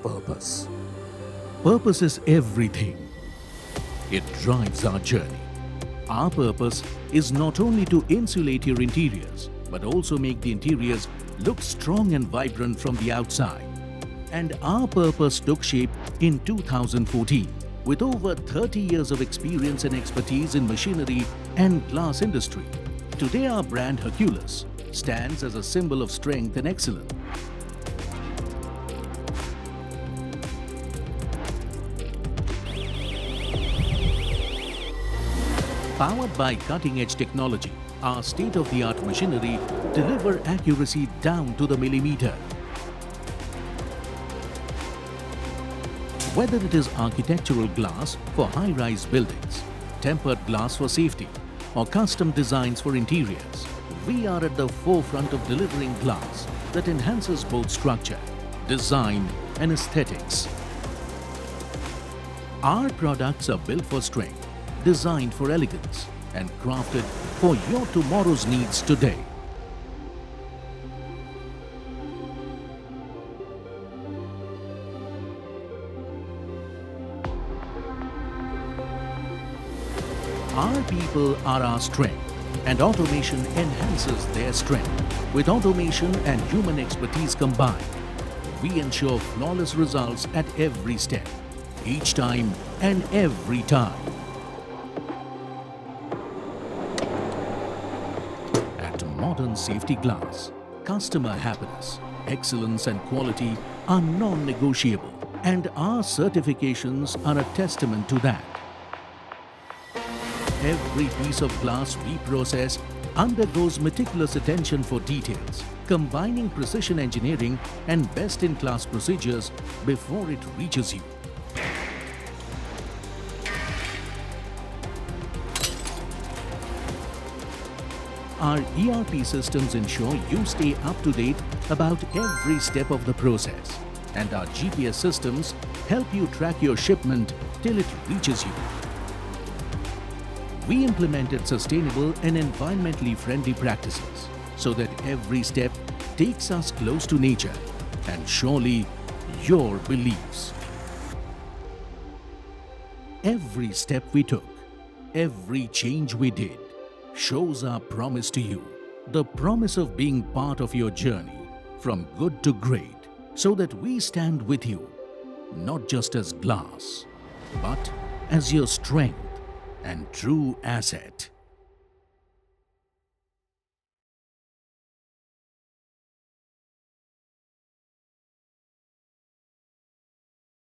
purpose. Purpose is everything. It drives our journey. Our purpose is not only to insulate your interiors, but also make the interiors look strong and vibrant from the outside. And our purpose took shape in 2014. With over 30 years of experience and expertise in machinery and glass industry, today our brand Hercules stands as a symbol of strength and excellence. Powered by cutting-edge technology, our state-of-the-art machinery deliver accuracy down to the millimeter. Whether it is architectural glass for high-rise buildings, tempered glass for safety, or custom designs for interiors, we are at the forefront of delivering glass that enhances both structure, design, and aesthetics. Our products are built for strength, designed for elegance, and crafted for your tomorrow's needs today. Our people are our strength, and automation enhances their strength. With automation and human expertise combined, we ensure flawless results at every step, each time and every time. At Modern Safety Glass, customer happiness, excellence and quality are non-negotiable, and our certifications are a testament to that. Every piece of glass we process undergoes meticulous attention for details, combining precision engineering and best-in-class procedures before it reaches you. Our ERP systems ensure you stay up to date about every step of the process, and our GPS systems help you track your shipment till it reaches you. We implemented sustainable and environmentally friendly practices so that every step takes us close to nature and surely your beliefs. Every step we took, every change we did, shows our promise to you, the promise of being part of your journey from good to great, so that we stand with you, not just as glass, but as your strength and true asset.